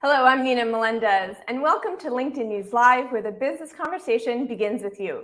Hello, I'm Nina Melendez, and welcome to LinkedIn News Live, where the business conversation begins with you.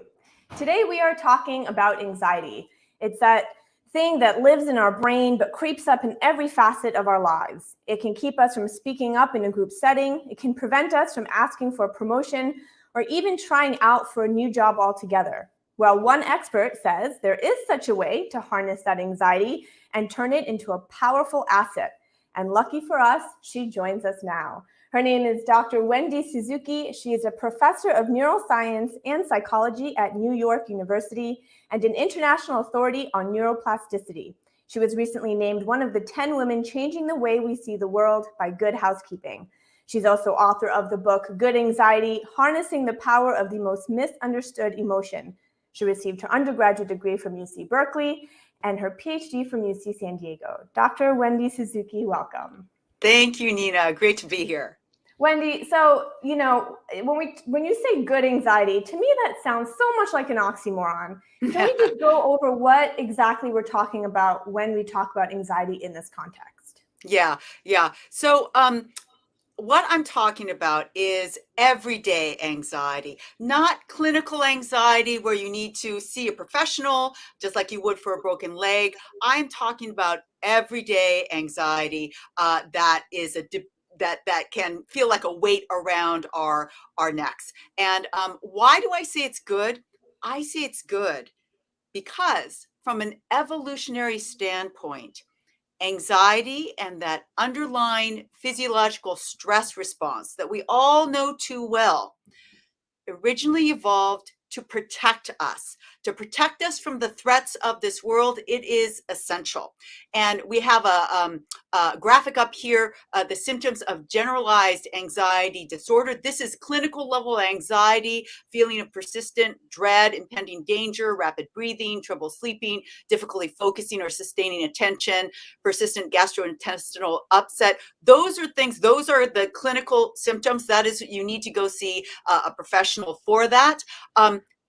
Today, we are talking about anxiety. It's that thing that lives in our brain but creeps up in every facet of our lives. It can keep us from speaking up in a group setting. It can prevent us from asking for a promotion or even trying out for a new job altogether. Well, one expert says there is such a way to harness that anxiety and turn it into a powerful asset. And lucky for us, she joins us now. Her name is Dr. Wendy Suzuki. She is a professor of neuroscience and psychology at New York University and an international authority on neuroplasticity. She was recently named one of the 10 women changing the way we see the world by Good Housekeeping. She's also author of the book Good Anxiety: Harnessing the Power of the Most Misunderstood Emotion. She received her undergraduate degree from UC Berkeley and her PhD from UC San Diego. Dr. Wendy Suzuki, welcome. Thank you, Nina. Great to be here. Wendy, so, when you say good anxiety, to me that sounds so much like an oxymoron. Can we just go over what exactly we're talking about when we talk about anxiety in this context? Yeah. So, what I'm talking about is everyday anxiety, not clinical anxiety where you need to see a professional, just like you would for a broken leg. I'm talking about everyday anxiety that is that can feel like a weight around our necks. And why do I say it's good? I say it's good because from an evolutionary standpoint, anxiety and that underlying physiological stress response that we all know too well originally evolved to protect us from the threats of this world. It is essential. And we have a graphic up here, the symptoms of generalized anxiety disorder. This is clinical level anxiety, feeling of persistent dread, impending danger, rapid breathing, trouble sleeping, difficulty focusing or sustaining attention, persistent gastrointestinal upset. Those are the clinical symptoms. That is, you need to go see a professional for that.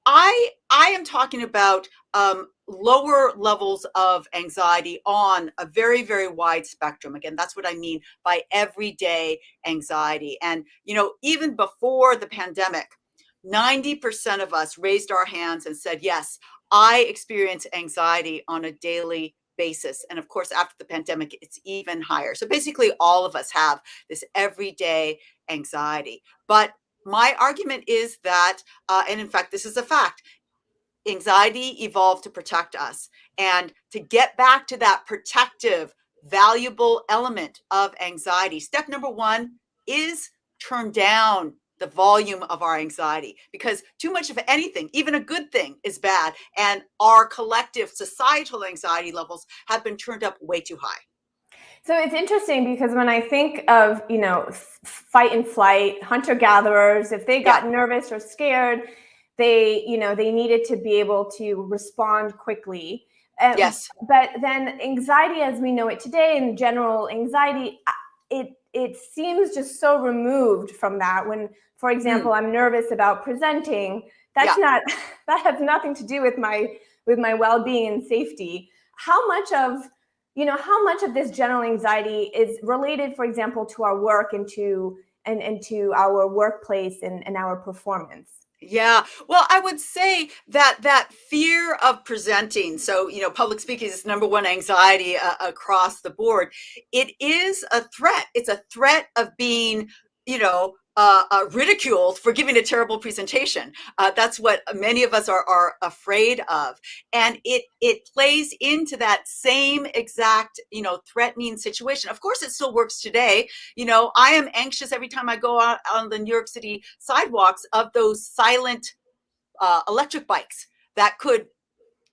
I am talking about lower levels of anxiety on a very, very wide spectrum. Again, that's what I mean by everyday anxiety. And, even before the pandemic, 90% of us raised our hands and said, yes, I experience anxiety on a daily basis. And of course, after the pandemic, it's even higher. So basically, all of us have this everyday anxiety. But my argument is that, and in fact, this is a fact, anxiety evolved to protect us. And to get back to that protective, valuable element of anxiety, step number one is turn down the volume of our anxiety, because too much of anything, even a good thing, is bad. And our collective societal anxiety levels have been turned up way too high. So it's interesting because when I think of, fight and flight, hunter-gatherers, if they got nervous or scared, they needed to be able to respond quickly. Yes. But then anxiety as we know it today, and general anxiety, it seems just so removed from that. When, for example, I'm nervous about presenting, that has nothing to do with my well-being and safety. How much of this general anxiety is related, for example, to our work and to our workplace and our performance? Yeah, well, I would say that fear of presenting, so, public speaking is number one anxiety across the board. It is a threat. It's a threat of being, ridiculed for giving a terrible presentation. That's what many of us are afraid of. And it plays into that same exact, threatening situation. Of course, it still works today. I am anxious every time I go out on the New York City sidewalks of those silent electric bikes that could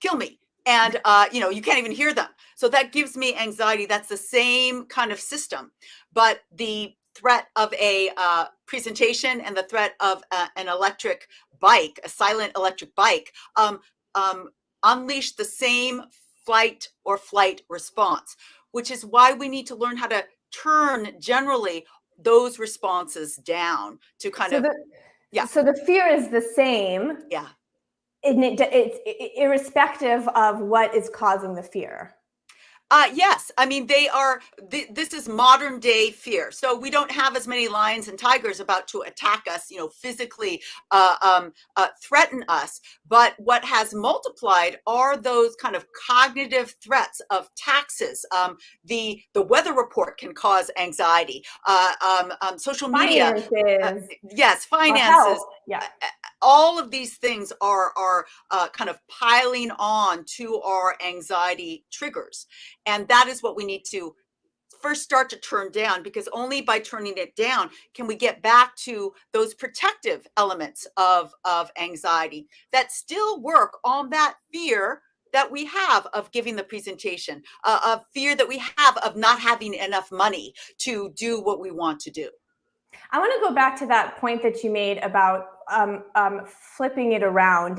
kill me. And, you can't even hear them. So that gives me anxiety. That's the same kind of system. But the threat of a presentation and the threat of an electric bike, a silent electric bike, unleash the same fight or flight response, which is why we need to learn how to turn generally those responses down to kind of. So the fear is the same. Yeah. It's irrespective of what is causing the fear. Yes, I mean they are. This is modern day fear. So we don't have as many lions and tigers about to attack us, physically threaten us. But what has multiplied are those kind of cognitive threats of taxes. The weather report can cause anxiety. Social media, Finances, yes, our finances. health. Yeah. All of these things are kind of piling on to our anxiety triggers. And that is what we need to first start to turn down, because only by turning it down can we get back to those protective elements of anxiety that still work on that fear that we have of giving the presentation, of fear that we have of not having enough money to do what we want to do. I want to go back to that point that you made about flipping it around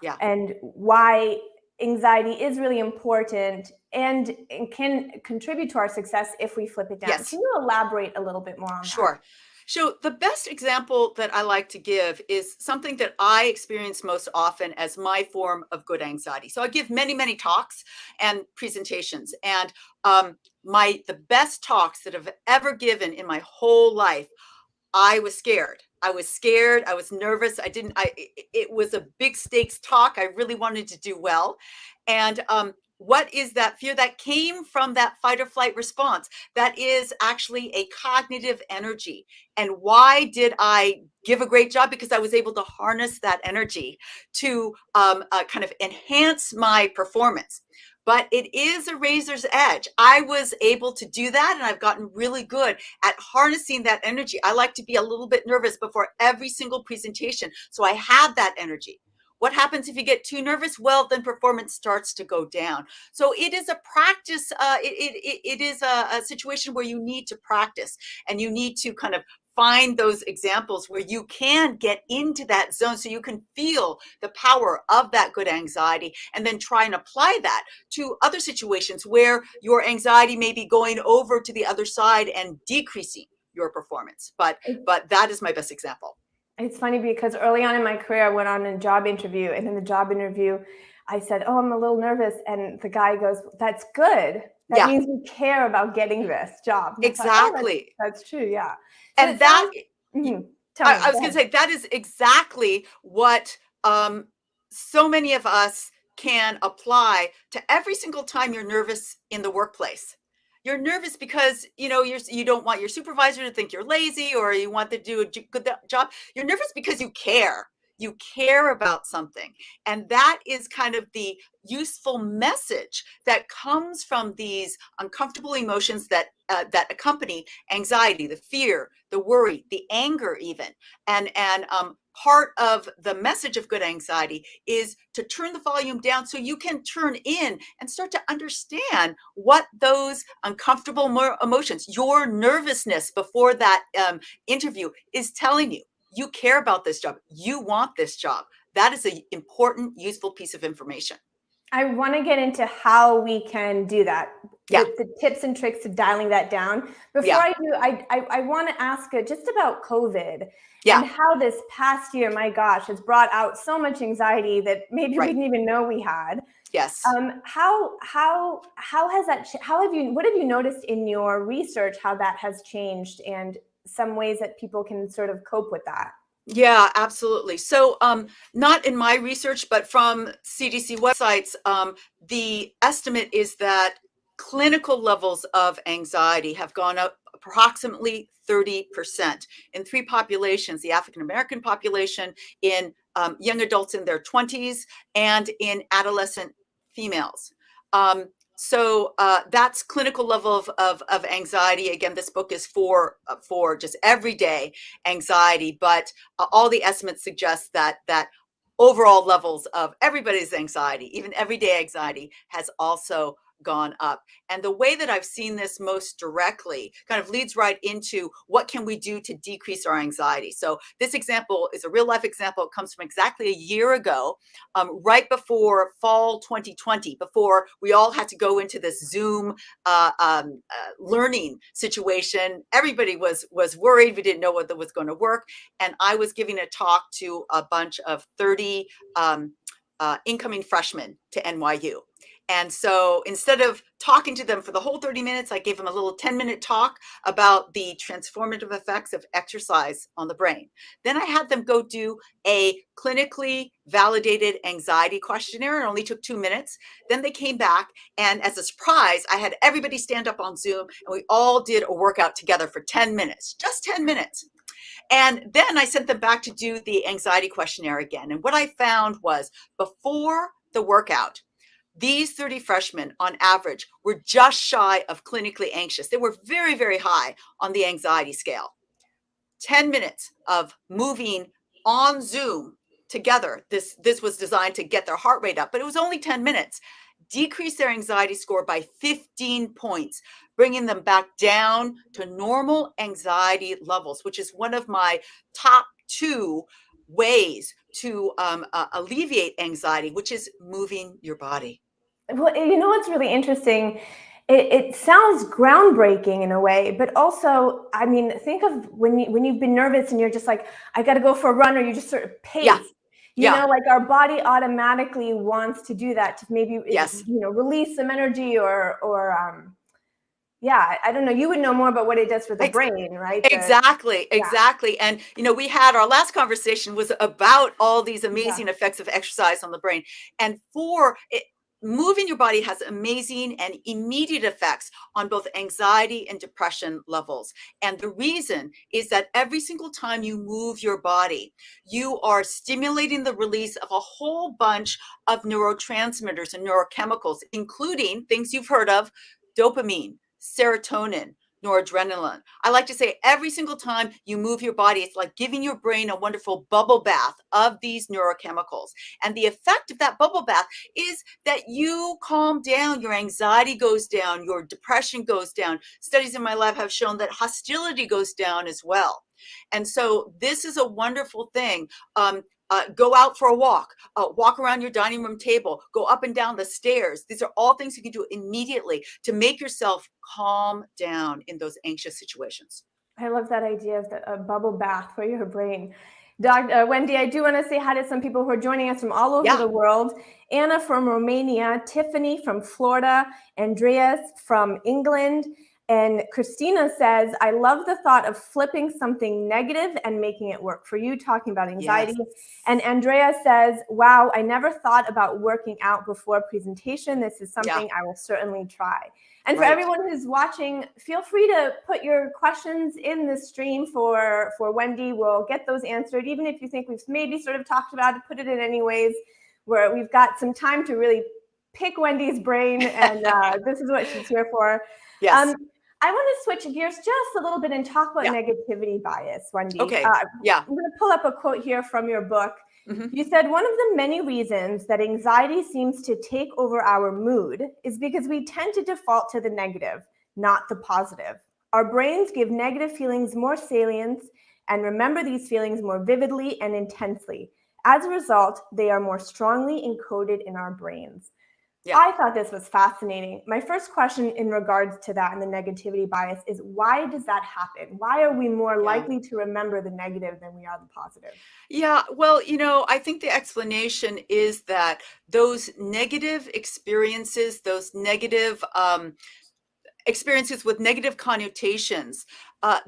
Yeah. and why anxiety is really important and can contribute to our success if we flip it down. Yes. Can you elaborate a little bit more on that? Sure. So the best example that I like to give is something that I experience most often as my form of good anxiety. So I give many, many talks and presentations, and the best talks that I've ever given in my whole life, I was scared. I was scared. I was nervous. It was a big stakes talk. I really wanted to do well. And what is that fear that came from that fight or flight response? That is actually a cognitive energy. And why did I give a great job? Because I was able to harness that energy to kind of enhance my performance. But it is a razor's edge. I was able to do that, and I've gotten really good at harnessing that energy. I like to be a little bit nervous before every single presentation, so I have that energy. What happens if you get too nervous? Well, then performance starts to go down. So it is a practice. It is a situation where you need to practice, and you need to kind of find those examples where you can get into that zone so you can feel the power of that good anxiety, and then try and apply that to other situations where your anxiety may be going over to the other side and decreasing your performance. But that is my best example. It's funny because early on in my career, I went on a job interview, and in the job interview, I said, "Oh, I'm a little nervous," and the guy goes, "That's good. That means you care about getting this job." And exactly. I thought, that's true. Yeah. So And that, I was going to say, that is exactly what so many of us can apply to every single time you're nervous in the workplace. You're nervous because you don't want your supervisor to think you're lazy, or you want to do a good job. You're nervous because you care. You care about something. And that is kind of the useful message that comes from these uncomfortable emotions that accompany anxiety, the fear, the worry, the anger even. And part of the message of good anxiety is to turn the volume down so you can turn in and start to understand what those uncomfortable emotions, your nervousness before that interview, is telling you. You care about this job. You want this job. That is an important, useful piece of information. I want to get into how we can do that. Yeah. The tips and tricks to dialing that down. Before I do, I want to ask just about COVID and how this past year, my gosh, has brought out so much anxiety that maybe we didn't even know we had. Yes. How has that? What have you noticed in your research? How that has changed, and some ways that people can sort of cope with that? Yeah, absolutely. So not in my research, but from CDC websites, the estimate is that clinical levels of anxiety have gone up approximately 30% in three populations: the African American population, in young adults in their 20s, and in adolescent females. So that's clinical level of anxiety. Again, this book is for just everyday anxiety, but all the estimates suggest that overall levels of everybody's anxiety, even everyday anxiety, has also gone up. And the way that I've seen this most directly kind of leads right into what can we do to decrease our anxiety. So this example is a real life example. It comes from exactly a year ago, right before fall 2020, before we all had to go into this Zoom learning situation. Everybody was worried. We didn't know whether it was going to work. And I was giving a talk to a bunch of 30 incoming freshmen to NYU. And so instead of talking to them for the whole 30 minutes, I gave them a little 10-minute talk about the transformative effects of exercise on the brain. Then I had them go do a clinically validated anxiety questionnaire. It only took 2 minutes. Then they came back, and as a surprise, I had everybody stand up on Zoom, and we all did a workout together for 10 minutes, just 10 minutes. And then I sent them back to do the anxiety questionnaire again. And what I found was, before the workout, these 30 freshmen on average were just shy of clinically anxious. They were very, very high on the anxiety scale. 10 minutes of moving on Zoom together. This was designed to get their heart rate up, but it was only 10 minutes. Decrease their anxiety score by 15 points, bringing them back down to normal anxiety levels, which is one of my top 2 ways to alleviate anxiety, which is moving your body. Well, you know what's really interesting? It sounds groundbreaking in a way, but also, I mean, think of when you've been nervous and you're just like, I got to go for a run, or you just sort of pace. Yeah. You know, like our body automatically wants to do that to maybe, Yes. release some energy or yeah, I don't know. You would know more about what it does for the brain, right? Exactly. And, we had our last conversation was about all these amazing effects of exercise on the brain. And moving your body has amazing and immediate effects on both anxiety and depression levels. And the reason is that every single time you move your body, you are stimulating the release of a whole bunch of neurotransmitters and neurochemicals, including things you've heard of: dopamine, serotonin, noradrenaline. I like to say every single time you move your body, it's like giving your brain a wonderful bubble bath of these neurochemicals. And the effect of that bubble bath is that you calm down, your anxiety goes down, your depression goes down. Studies in my lab have shown that hostility goes down as well. And so this is a wonderful thing. Go out for a walk, walk around your dining room table, go up and down the stairs. These are all things you can do immediately to make yourself calm down in those anxious situations. I love that idea of a bubble bath for your brain. Dr. Wendy, I do want to say hi to some people who are joining us from all over the world. Anna from Romania, Tiffany from Florida, Andreas from England, and Christina says, I love the thought of flipping something negative and making it work for you, talking about anxiety. Yes. And Andrea says, wow, I never thought about working out before presentation. This is something I will certainly try. And for everyone who's watching, feel free to put your questions in the stream for Wendy. We'll get those answered. Even if you think we've maybe sort of talked about it, put it in anyways, where we've got some time to really pick Wendy's brain, and this is what she's here for. Yes. I want to switch gears just a little bit and talk about negativity bias, Wendy. Okay. I'm going to pull up a quote here from your book. Mm-hmm. You said, one of the many reasons that anxiety seems to take over our mood is because we tend to default to the negative, not the positive. Our brains give negative feelings more salience and remember these feelings more vividly and intensely. As a result, they are more strongly encoded in our brains. Yeah. I thought this was fascinating. My first question in regards to that and the negativity bias is, why does that happen? Why are we more likely to remember the negative than we are the positive? Yeah, well, I think the explanation is that those negative experiences, those negative experiences with negative connotations,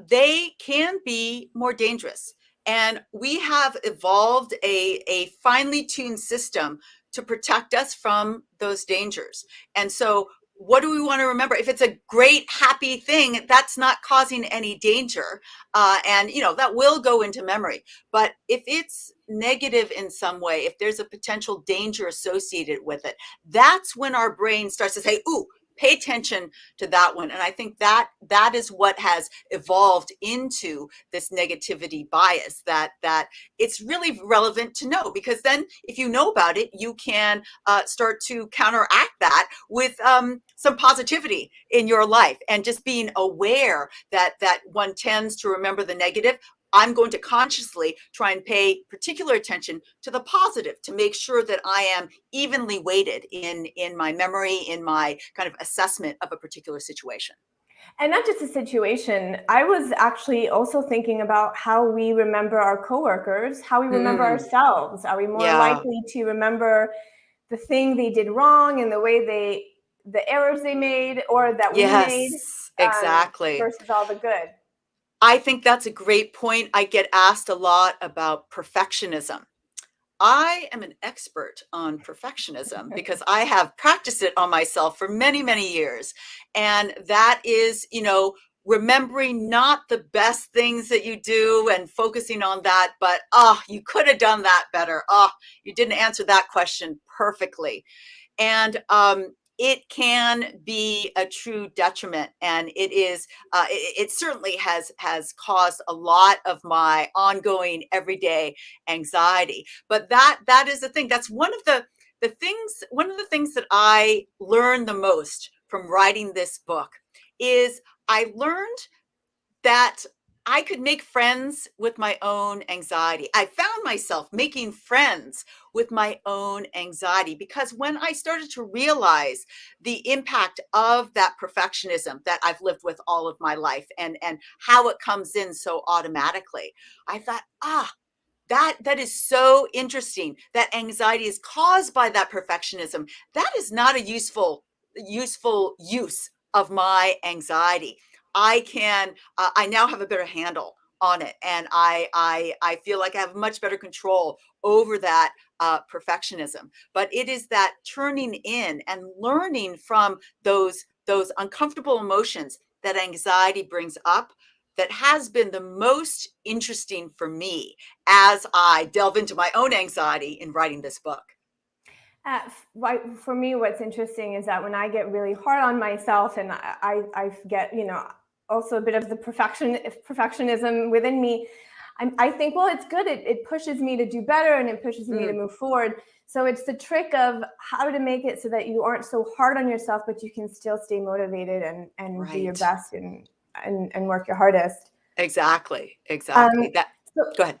they can be more dangerous. And we have evolved a finely tuned system to protect us from those dangers. And so what do we want to remember? If it's a great, happy thing, that's not causing any danger. And that will go into memory. But if it's negative in some way, if there's a potential danger associated with it, that's when our brain starts to say, ooh, pay attention to that one. And I think that is what has evolved into this negativity bias, that it's really relevant to know, because then if you know about it, you can start to counteract that with some positivity in your life, and just being aware that one tends to remember the negative. I'm going to consciously try and pay particular attention to the positive to make sure that I am evenly weighted in my memory, in my kind of assessment of a particular situation. And not just a situation. I was actually also thinking about how we remember our coworkers, how we remember ourselves. Are we more likely to remember the thing they did wrong and the errors they made or that we made, Yes, exactly. versus all the good. I think that's a great point. I get asked a lot about perfectionism. I am an expert on perfectionism because I have practiced it on myself for many, many years. And that is, remembering not the best things that you do and focusing on that, but you could have done that better. You didn't answer that question perfectly. And it can be a true detriment, and it certainly has caused a lot of my ongoing everyday anxiety. But that is the thing. That's one of the things that I learned the most from writing this book is I learned that I could make friends with my own anxiety. I found myself making friends with my own anxiety because when I started to realize the impact of that perfectionism that I've lived with all of my life and how it comes in so automatically, I thought, that is so interesting. That anxiety is caused by that perfectionism. That is not a useful use of my anxiety. I now have a better handle on it, and I feel like I have much better control over that perfectionism. But it is that turning in and learning from those uncomfortable emotions that anxiety brings up that has been the most interesting for me as I delve into my own anxiety in writing this book. For me, what's interesting is that when I get really hard on myself and I get, also a bit of the perfectionism within me, I think, well, it's good. It pushes me to do better and it pushes me to move forward. So it's the trick of how to make it so that you aren't so hard on yourself, but you can still stay motivated and do your best and work your hardest. Exactly. Go ahead.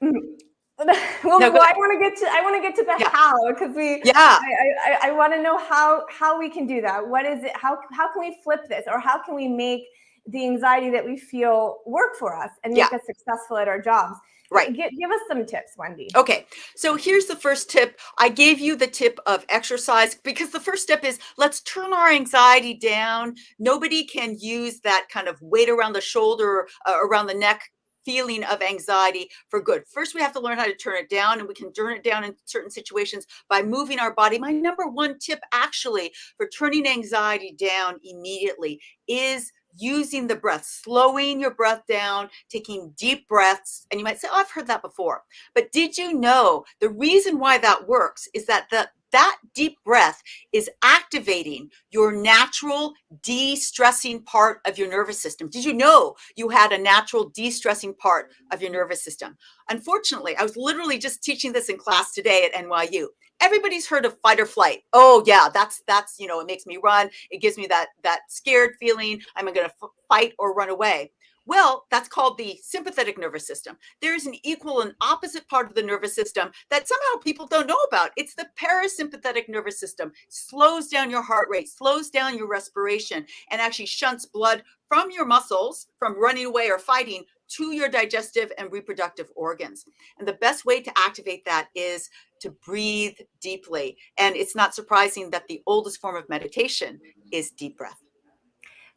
Well, I want to get to the how, because I want to know how we can do that. What is it? How can we flip this, or how can we make the anxiety that we feel work for us and make us successful at our jobs? Right. Give us some tips, Wendy. Okay. So here's the first tip. I gave you the tip of exercise because the first step is let's turn our anxiety down. Nobody can use that kind of weight around the shoulder, around the neck feeling of anxiety for good. First, we have to learn how to turn it down, and we can turn it down in certain situations by moving our body. My number one tip actually for turning anxiety down immediately is using the breath, slowing your breath down, taking deep breaths. And you might say, I've heard that before. But did you know the reason why that works is that that deep breath is activating your natural de-stressing part of your nervous system. Did you know you had a natural de-stressing part of your nervous system? Unfortunately, I was literally just teaching this in class today at NYU. Everybody's heard of fight or flight. Oh yeah, that's it makes me run. It gives me that scared feeling. I'm going to fight or run away. Well, that's called the sympathetic nervous system. There is an equal and opposite part of the nervous system that somehow people don't know about. It's the parasympathetic nervous system. Slows down your heart rate, slows down your respiration, and actually shunts blood from your muscles, from running away or fighting, to your digestive and reproductive organs. And the best way to activate that is to breathe deeply. And it's not surprising that the oldest form of meditation is deep breath.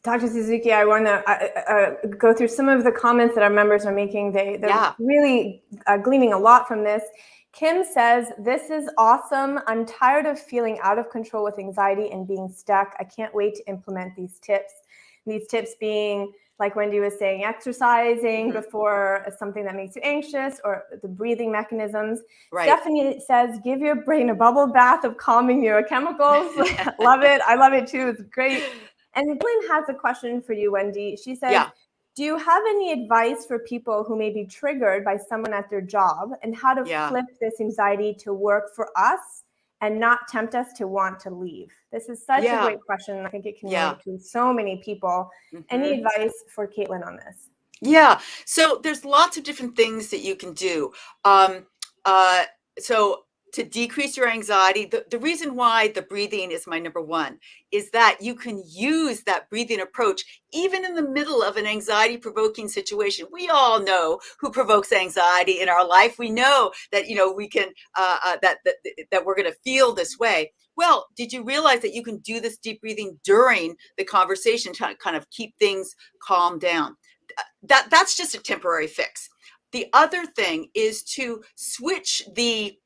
Dr. Suzuki, I want to go through some of the comments that our members are making. They're really gleaning a lot from this. Kim says, this is awesome. I'm tired of feeling out of control with anxiety and being stuck. I can't wait to implement these tips. These tips being, like Wendy was saying, exercising before something that makes you anxious, or the breathing mechanisms. Right. Stephanie says, give your brain a bubble bath of calming neurochemicals. Love it. I love it too. It's great. And Lynn has a question for you, Wendy. She says, do you have any advice for people who may be triggered by someone at their job, and how to flip this anxiety to work for us and not tempt us to want to leave? This is such a great question. I think it can relate to so many people. Any advice for Caitlin on this? Yeah. So there's lots of different things that you can do. So to decrease your anxiety, the reason why the breathing is my number one is that you can use that breathing approach even in the middle of an anxiety-provoking situation. We all know who provokes anxiety in our life. We know that we can that we're going to feel this way. Well, did you realize that you can do this deep breathing during the conversation to kind of keep things calm down? That's just a temporary fix. The other thing is to switch the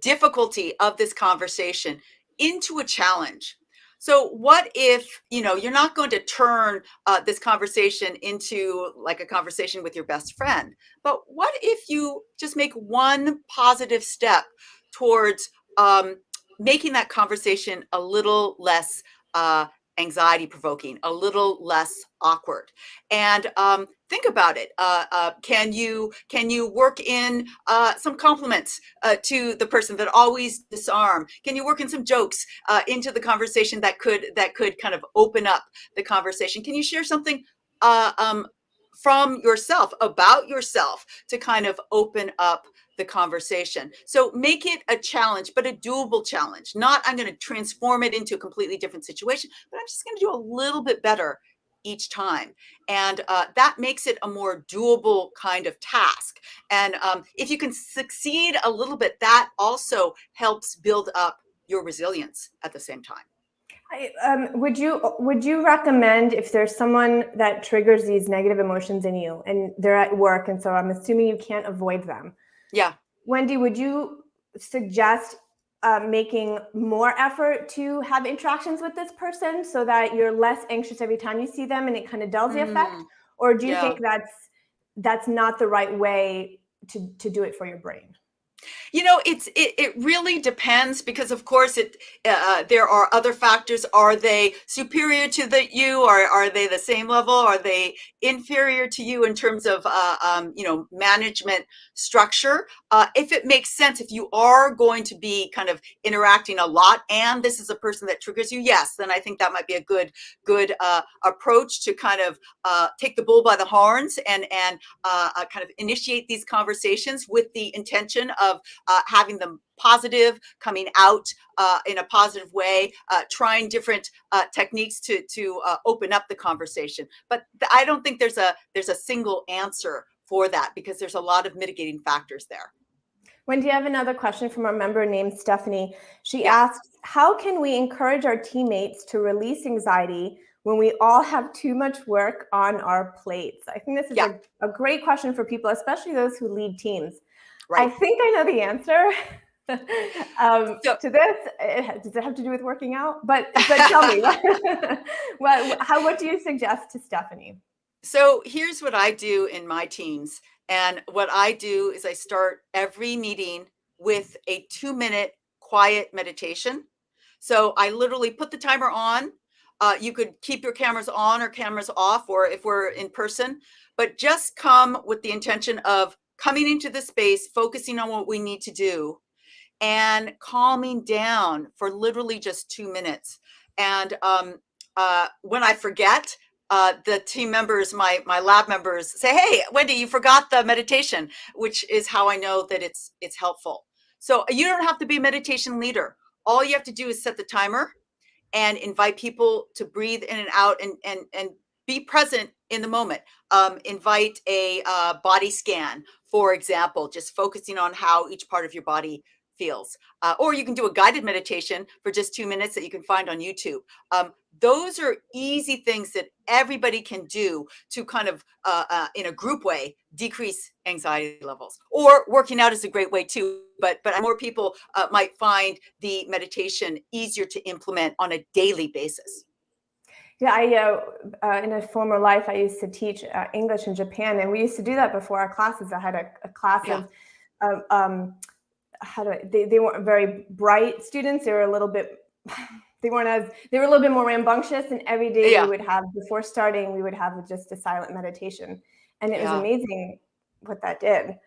difficulty of this conversation into a challenge. So what if, you're not going to turn this conversation into like a conversation with your best friend, but what if you just make one positive step towards making that conversation a little less anxiety provoking, a little less awkward? And think about it. Can you work in some compliments to the person that always disarm? Can you work in some jokes into the conversation that could kind of open up the conversation? Can you share something from yourself, about yourself, to kind of open up the conversation? So make it a challenge, but a doable challenge. Not I'm going to transform it into a completely different situation, but I'm just going to do a little bit better each time. And that makes it a more doable kind of task. And if you can succeed a little bit, that also helps build up your resilience at the same time. Would you recommend, if there's someone that triggers these negative emotions in you and they're at work, and so I'm assuming you can't avoid them? Yeah. Wendy, would you suggest making more effort to have interactions with this person so that you're less anxious every time you see them and it kind of dulls the effect? Or do you think that's not the right way to do it for your brain? It really depends, because of course there are other factors. Are they superior to you, or are they the same level? Are they inferior to you in terms of management structure? If it makes sense, if you are going to be kind of interacting a lot and this is a person that triggers you, yes, then I think that might be a good approach to kind of take the bull by the horns and kind of initiate these conversations with the intention of having them positive, coming out in a positive way, trying different techniques to open up the conversation. But I don't think there's a single answer for that, because there's a lot of mitigating factors there. Wendy, I have another question from our member named Stephanie. She asks, how can we encourage our teammates to release anxiety when we all have too much work on our plates? I think this is a great question for people, especially those who lead teams. Right. I think I know the answer to this. Does it have to do with working out? But tell me, what do you suggest to Stephanie? So here's what I do in my teams. And what I do is I start every meeting with a 2-minute quiet meditation. So I literally put the timer on. You could keep your cameras on or cameras off, or if we're in person, but just come with the intention of coming into the space, focusing on what we need to do, and calming down for literally just 2 minutes. And when I forget, the team members, my lab members, say, "Hey, Wendy, you forgot the meditation," which is how I know that it's helpful. So you don't have to be a meditation leader. All you have to do is set the timer and invite people to breathe in and out, and be present in the moment. Invite a body scan, for example, just focusing on how each part of your body feels. Or you can do a guided meditation for just 2 minutes that you can find on YouTube. Those are easy things that everybody can do to kind of, in a group way, decrease anxiety levels. Or working out is a great way too, but more people might find the meditation easier to implement on a daily basis. Yeah, in a former life, I used to teach English in Japan, and we used to do that before our classes. I had a class of they weren't very bright students. They were a little bit they were a little bit more rambunctious, and every day we would have, before starting, we would have just a silent meditation, and it was amazing what that did.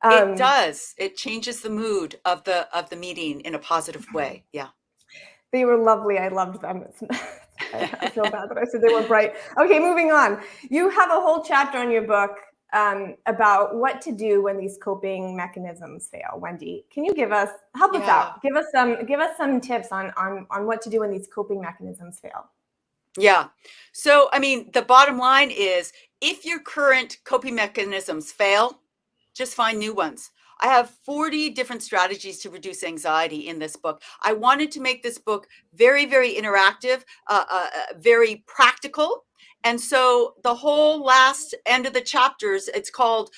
It does. It changes the mood of the meeting in a positive way. Yeah. They were lovely. I loved them. I feel bad that I said they were bright. Okay, moving on. You have a whole chapter in your book about what to do when these coping mechanisms fail. Wendy, can you help us out? Give us some tips on what to do when these coping mechanisms fail. Yeah. So, I mean, the bottom line is, if your current coping mechanisms fail, just find new ones. I have 40 different strategies to reduce anxiety in this book. I wanted to make this book very, very interactive, very practical. And so the whole last end of the chapters, it's called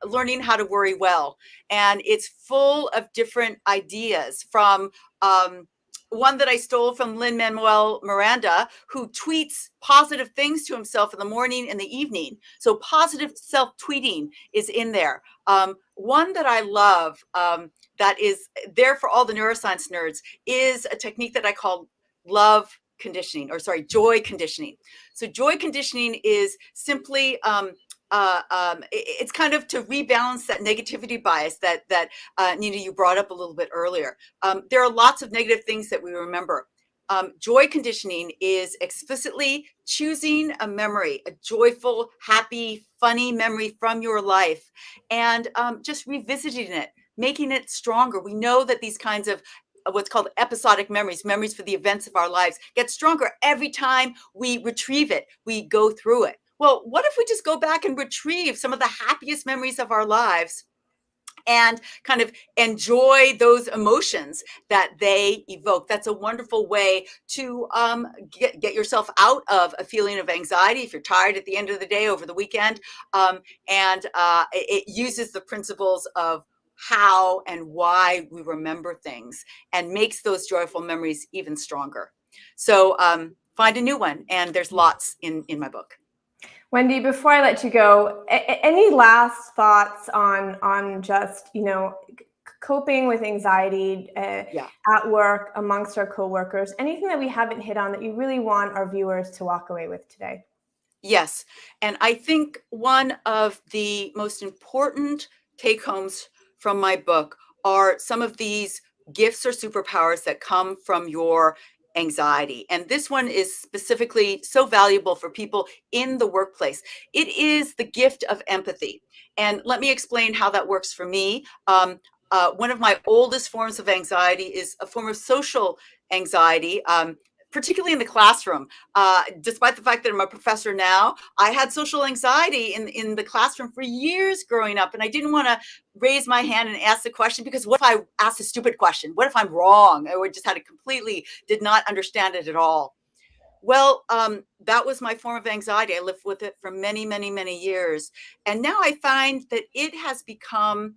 Learning How to Worry Well. And it's full of different ideas from one that I stole from Lin-Manuel Miranda, who tweets positive things to himself in the morning and the evening. So positive self-tweeting is in there. One that I love that is there for all the neuroscience nerds is a technique that I call joy conditioning. So joy conditioning is simply it's kind of to rebalance that negativity bias that Nina, you brought up a little bit earlier. There are lots of negative things that we remember. Joy conditioning is explicitly choosing a memory, a joyful, happy, funny memory from your life, and just revisiting it, making it stronger. We know that these kinds of what's called episodic memories for the events of our lives, get stronger every time we retrieve it, we go through it. Well, what if we just go back and retrieve some of the happiest memories of our lives and kind of enjoy those emotions that they evoke? That's a wonderful way to get yourself out of a feeling of anxiety if you're tired at the end of the day over the weekend. It uses the principles of how and why we remember things and makes those joyful memories even stronger. So find a new one, and there's lots in my book. Wendy, before I let you go, any last thoughts on just, coping with anxiety at work amongst our coworkers? Anything that we haven't hit on that you really want our viewers to walk away with today? Yes. And I think one of the most important take-homes from my book are some of these gifts or superpowers that come from your anxiety. And this one is specifically so valuable for people in the workplace. It is the gift of empathy. And let me explain how that works for me. One of my oldest forms of anxiety is a form of social anxiety, particularly in the classroom. Despite the fact that I'm a professor now, I had social anxiety in the classroom for years growing up. And I didn't want to raise my hand and ask the question, because what if I asked a stupid question? What if I'm wrong? I just did not understand it at all. Well, that was my form of anxiety. I lived with it for many, many, many years. And now I find that it has become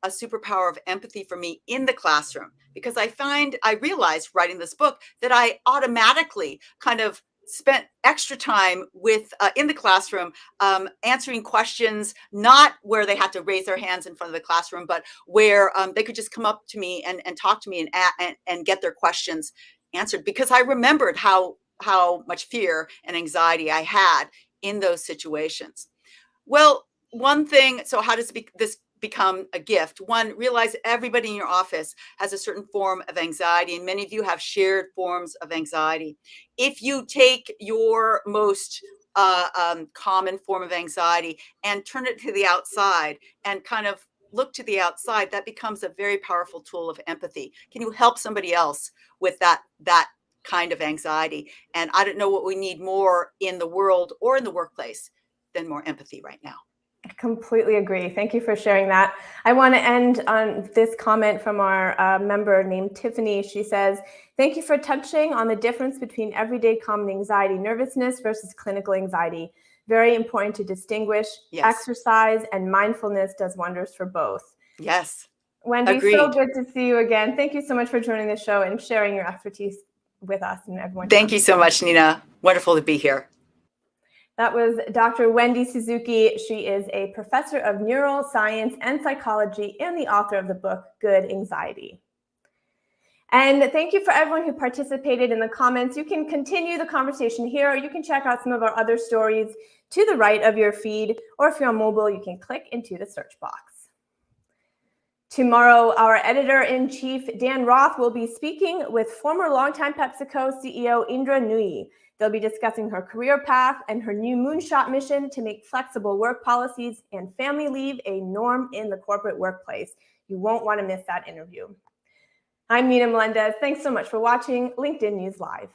a superpower of empathy for me in the classroom, because I realized writing this book that I automatically kind of spent extra time in the classroom, answering questions, not where they had to raise their hands in front of the classroom, but where they could just come up to me and talk to me and get their questions answered, because I remembered how much fear and anxiety I had in those situations. Well, one thing, so how does this become a gift? One, realize everybody in your office has a certain form of anxiety, and many of you have shared forms of anxiety. If you take your most common form of anxiety and turn it to the outside and kind of look to the outside, that becomes a very powerful tool of empathy. Can you help somebody else with that kind of anxiety? And I don't know what we need more in the world or in the workplace than more empathy right now. I completely agree. Thank you for sharing that. I want to end on this comment from our member named Tiffany. She says, "Thank you for touching on the difference between everyday common anxiety, nervousness versus clinical anxiety. Very important to distinguish. Yes. Exercise and mindfulness does wonders for both." Yes. Wendy, Agreed. So good to see you again. Thank you so much for joining the show and sharing your expertise with us and everyone. Thank you so much, Nina. Wonderful to be here. That was Dr. Wendy Suzuki. She is a professor of neuroscience and psychology and the author of the book, Good Anxiety. And thank you for everyone who participated in the comments. You can continue the conversation here, or you can check out some of our other stories to the right of your feed, or if you're on mobile, you can click into the search box. Tomorrow, our editor-in-chief, Dan Roth, will be speaking with former longtime PepsiCo CEO Indra Nooyi. They'll be discussing her career path and her new moonshot mission to make flexible work policies and family leave a norm in the corporate workplace. You won't want to miss that interview. I'm Nina Melendez. Thanks so much for watching LinkedIn News Live.